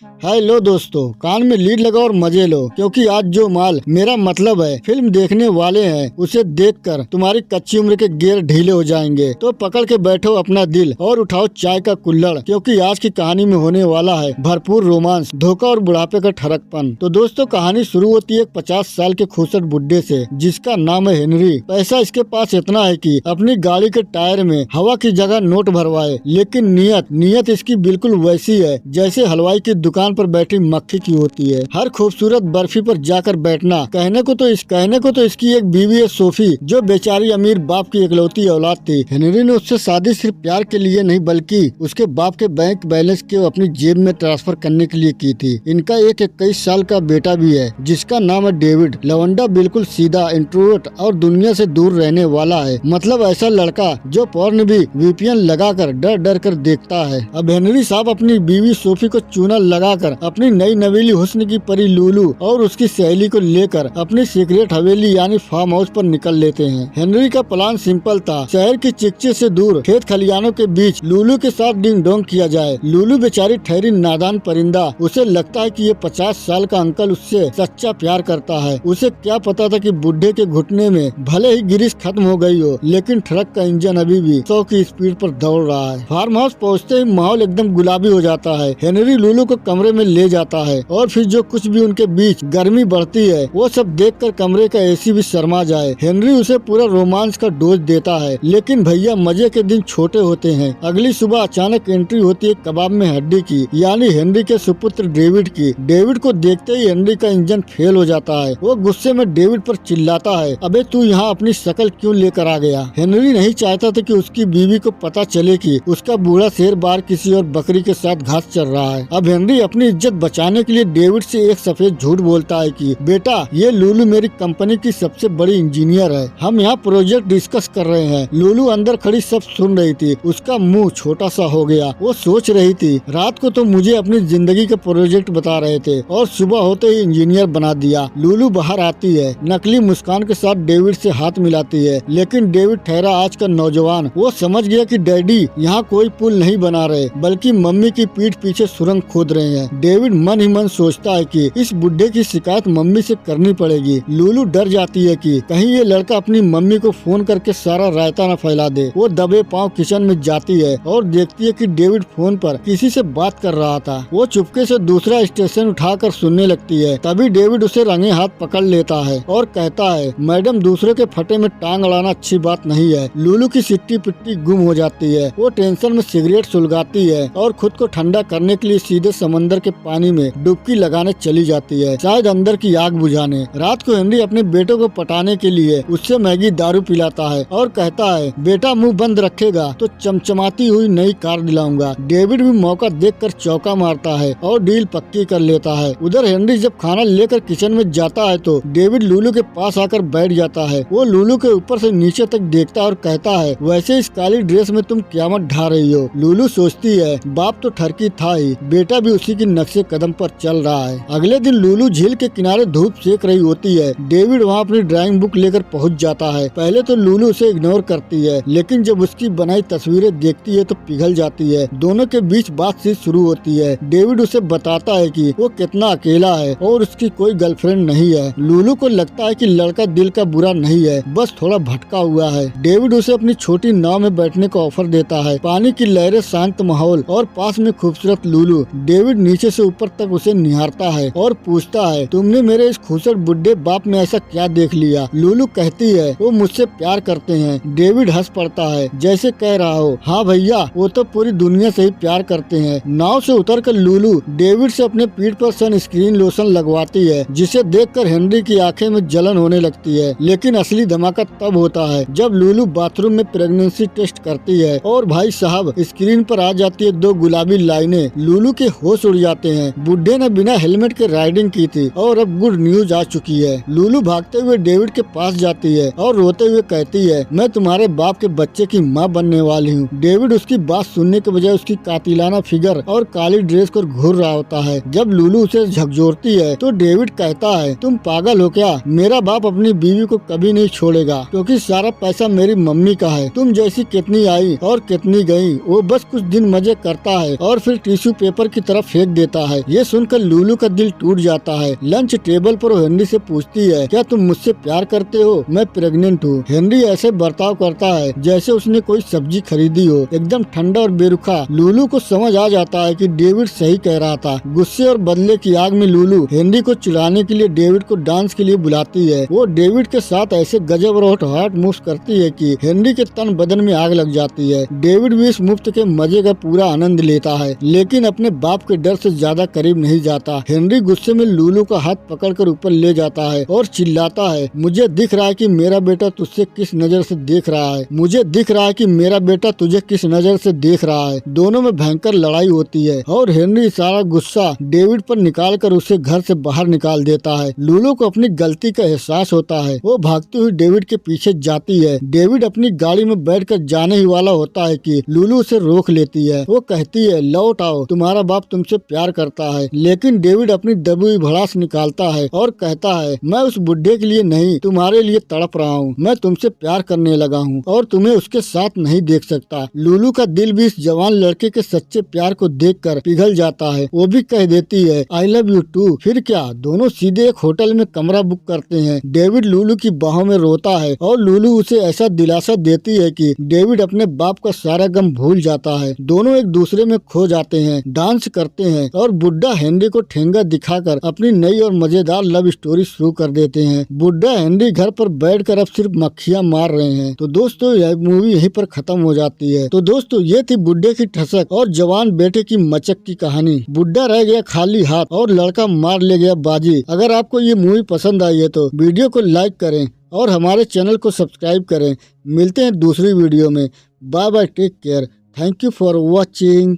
Hello दोस्तों, कान में lead लगाओ और मजे लो, क्योंकि आज जो माल मेरा मतलब है फिल्म देखने वाले हैं उसे देखकर तुम्हारी कच्ची उम्र के गियर ढीले हो जाएंगे। तो पकड़ के बैठो अपना दिल और उठाओ चाय का कुल्हड़, क्योंकि आज की कहानी में होने वाला है भरपूर रोमांस, धोखा और बुढ़ापे का ठरकपन। तो दोस्तों, कहानी शुरू होती है 50 साल के खूबसूरत बुड्ढे से, जिसका नाम है हेनरी। पैसा इसके पास इतना है कि अपनी गाड़ी के टायर में हवा की जगह नोट भरवाए, लेकिन नीयत इसकी बिल्कुल वैसी है जैसे हलवाई की दुकान पर बैठी मक्खी की होती है। हर खूबसूरत बर्फी पर जाकर बैठना। कहने को तो इसकी एक बीवी है सोफी, जो बेचारी अमीर बाप की इकलौती औलाद थी। हेनरी ने उससे शादी सिर्फ प्यार के लिए नहीं, बल्कि उसके बाप के बैंक बैलेंस के अपनी जेब में ट्रांसफर करने के लिए की थी। इनका एक 21 साल का बेटा भी है, जिसका नाम है डेविड। लवंडा बिल्कुल सीधा, इंट्रोवर्ट और दुनिया से दूर रहने वाला है। मतलब ऐसा लड़का जो पॉर्न भी VPN लगाकर डर डर कर देखता है। अब हेनरी साहब अपनी बीवी सोफी को चूना लगाकर अपनी नई नवेली हुस्न की परी लूलू और उसकी सहेली को लेकर अपनी सीक्रेट हवेली यानी फार्म हाउस पर निकल लेते हैं। हेनरी का प्लान सिंपल था, शहर की चिकचिक से दूर खेत खलियानों के बीच लूलू के साथ डिंग डोंग किया जाए। लूलू बेचारी ठहरी नादान परिंदा, उसे लगता है कि ये 50 साल का अंकल उससे सच्चा प्यार करता है। उसे क्या पता था कि बुढ़े के घुटने में भले ही गिरिश खत्म हो गई हो, लेकिन ट्रक का इंजन अभी भी 100 की स्पीड पर दौड़ रहा है। फार्म हाउस पहुँचते ही माहौल एकदम गुलाबी हो जाता है। हेनरी लूलू को कमरे में ले जाता है और फिर जो कुछ भी उनके बीच गर्मी बढ़ती है वो सब देखकर कमरे का AC भी शर्मा जाए। हेनरी उसे पूरा रोमांस का डोज देता है, लेकिन भैया मजे के दिन छोटे होते हैं। अगली सुबह अचानक एंट्री होती है कबाब में हड्डी की, यानी हेनरी के सुपुत्र डेविड की। डेविड को देखते ही हेनरी का इंजन फेल हो जाता है। वो गुस्से में डेविड पर चिल्लाता है, अबे तू यहाँ अपनी शकल क्यों लेकर आ गया। हेनरी नहीं चाहता था कि उसकी बीवी को पता चले कि उसका बूढ़ा शेर बार किसी और बकरी के साथ घास चर रहा है। अब हेनरी अपनी इज्जत बचाने के लिए डेविड से एक सफेद झूठ बोलता है कि बेटा, ये लूलू मेरी कंपनी की सबसे बड़ी इंजीनियर है, हम यहाँ प्रोजेक्ट डिस्कस कर रहे हैं। लूलू अंदर खड़ी सब सुन रही थी। उसका मुंह छोटा सा हो गया। वो सोच रही थी, रात को तो मुझे अपनी जिंदगी का प्रोजेक्ट बता रहे थे और सुबह होते ही इंजीनियर बना दिया। लूलू बाहर आती है, नकली मुस्कान के साथ डेविड से हाथ मिलाती है, लेकिन डेविड ठहरा आज का नौजवान। वो समझ गया कि डैडी यहाँ कोई पुल नहीं बना रहे, बल्कि मम्मी की पीठ पीछे सुरंग खोद रहे हैं। डेविड मन ही मन सोचता है कि इस बुड्ढे की शिकायत मम्मी से करनी पड़ेगी। लूलू डर जाती है कि कहीं ये लड़का अपनी मम्मी को फोन करके सारा रायता न फैला दे। वो दबे पांव किचन में जाती है और देखती है कि डेविड फोन पर किसी से बात कर रहा था। वो चुपके से दूसरा स्टेशन उठाकर सुनने लगती है। तभी डेविड उसे रंगे हाथ पकड़ लेता है और कहता है, मैडम, दूसरे के फटे में टांग अड़ाना अच्छी बात नहीं है। लूलू की सिट्टी पिट्टी गुम हो जाती है। वो टेंशन में सिगरेट सुलगाती है और खुद को ठंडा करने के लिए सीधे समंदर के पानी में डुबकी लगाने चली जाती है, शायद अंदर की आग बुझाने। रात को हेनरी अपने बेटे को पटाने के लिए उससे मैगी दारू पिलाता है और कहता है, बेटा मुंह बंद रखेगा तो चमचमाती हुई नई कार दिलाऊंगा। डेविड भी मौका देखकर चौका मारता है और डील पक्की कर लेता है। उधर हेनरी जब खाना लेकर किचन में जाता है तो डेविड लूलू के पास आकर बैठ जाता है। वो लूलू के ऊपर से नीचे तक देखता है और कहता है, वैसे इस काली ड्रेस में तुम क्यामत ढा रही हो। लूलू सोचती है, बाप तो ठरकी था ही, बेटा भी उसी की नक्शे कदम पर चल रहा है। अगले दिन लूलू झील के किनारे धूप सेक रही होती है। डेविड वहाँ अपनी ड्राइंग बुक लेकर पहुँच जाता है। पहले तो लूलू उसे इग्नोर करती है, लेकिन जब उसकी बनाई तस्वीरें देखती है तो पिघल जाती है। दोनों के बीच बातचीत शुरू होती है। डेविड उसे बताता है कि वो कितना अकेला है और उसकी कोई गर्लफ्रेंड नहीं है। लूलू को लगता है कि लड़का दिल का बुरा नहीं है, बस थोड़ा भटका हुआ है। डेविड उसे अपनी छोटी नाव में बैठने का ऑफर देता है। पानी की लहरें, शांत माहौल और पास में खूबसूरत लूलू। डेविड नीचे से ऊपर तक उसे निहारता है और पूछता है, तुमने मेरे इस खूबसूरत बुड्ढे बाप में ऐसा क्या देख लिया। लूलू कहती है, वो मुझसे प्यार करते हैं। डेविड हंस पड़ता है, जैसे कह रहा हो, हाँ भैया, वो तो पूरी दुनिया से ही प्यार करते हैं। नाव से उतरकर लूलू डेविड से अपने पीठ पर सनस्क्रीन लोशन लगवाती है, जिसे देखकर हेनरी की आंखें में जलन होने लगती है। लेकिन असली धमाका तब होता है जब लूलू बाथरूम में प्रेगनेंसी टेस्ट करती है और भाई साहब स्क्रीन पर आ जाती है 2 गुलाबी लाइनें। लूलू के होश उड़ जाते हैं। बुड्ढे ने बिना हेलमेट के राइडिंग की थी और अब गुड न्यूज आ चुकी है। लूलू भागते हुए डेविड के पास जाती है और रोते हुए कहती है, मैं तुम्हारे बाप के बच्चे की माँ बनने वाली हूँ। डेविड उसकी बात सुनने के बजाय उसकी कातिलाना फिगर और काली ड्रेस को घूर रहा होता है। जब लूलू उसे झकझोरती है तो डेविड कहता है, तुम पागल हो क्या? मेरा बाप अपनी बीवी को कभी नहीं छोड़ेगा, क्योंकि सारा पैसा मेरी मम्मी का है। तुम जैसी कितनी आई और कितनी गई, वो बस कुछ दिन मजे करता है और फिर टिश्यू पेपर की तरफ फेंक देता है। ये सुनकर लूलू का दिल टूट जाता है। लंच टेबल पर वो हेनरी से पूछती है, क्या तुम मुझसे प्यार करते हो? मैं प्रेग्नेंट हूँ। हेनरी ऐसे बर्ताव करता है जैसे उसने कोई सब्जी खरीदी हो, एकदम ठंडा और बेरुखा। लूलू को समझ आ जाता है कि डेविड सही कह रहा था। गुस्से और बदले की आग में लूलू हेनरी को चिढ़ाने के लिए डेविड को डांस के लिए बुलाती है। वो डेविड के साथ ऐसे गजब और हॉट मूव्स करती है कि हेनरी के तन बदन में आग लग जाती है। डेविड भी इस मुफ्त के मजे का पूरा आनंद लेता है, लेकिन अपने बाप के डर से ज्यादा करीब नहीं जाता। हेनरी गुस्से में लूलू का हाथ पकड़कर ऊपर ले जाता है और चिल्लाता है, मुझे दिख रहा है कि मेरा बेटा तुझसे किस नजर से देख रहा है। मुझे दिख रहा है कि मेरा बेटा तुझे किस नजर से देख रहा है। दोनों में भयंकर लड़ाई होती है और हेनरी सारा गुस्सा डेविड पर निकालकर उसे घर से बाहर निकाल देता है। लूलू को अपनी गलती का एहसास होता है। वो भागती हुई डेविड के पीछे जाती है। डेविड अपनी गाड़ी में बैठकर जाने ही वाला होता है कि लूलू उसे रोक लेती है। वो कहती है, लौट आओ, तुम्हारा बाप तुमसे प्यार करता है। लेकिन डेविड अपनी दबी भड़ास निकालता है और कहता है, मैं उस बुढ़े के लिए नहीं, तुम्हारे लिए तड़प रहा हूँ। मैं तुमसे प्यार करने लगा हूँ और तुम्हें उसके साथ नहीं देख सकता। लूलू का दिल भी इस जवान लड़के के सच्चे प्यार को देखकर पिघल जाता है। वो भी कह देती है, आई लव यू टू। फिर क्या, दोनों सीधे एक होटल में कमरा बुक करते हैं। डेविड लूलू की बाहों में रोता है और लूलू उसे ऐसा दिलासा देती है कि डेविड अपने बाप का सारा गम भूल जाता है। दोनों एक दूसरे में खो जाते हैं, डांस करते हैं और बुड्ढा हेनरी को ठेंगा दिखाकर अपनी नई और मजेदार लव स्टोरी शुरू कर देते हैं। बुड्ढा हेनरी घर पर बैठकर अब सिर्फ मक्खियां मार रहे हैं। तो दोस्तों यह मूवी यहीं पर खत्म हो जाती है। तो दोस्तों ये थी बुड्ढे की ठसक और जवान बेटे की मचक की कहानी। बुड्ढा रह गया खाली हाथ और लड़का मार ले गया बाजी। अगर आपको ये मूवी पसंद आई है तो वीडियो को लाइक करें और हमारे चैनल को सब्सक्राइब करें। मिलते हैं दूसरी वीडियो में। Bye bye, take care, thank you for watching.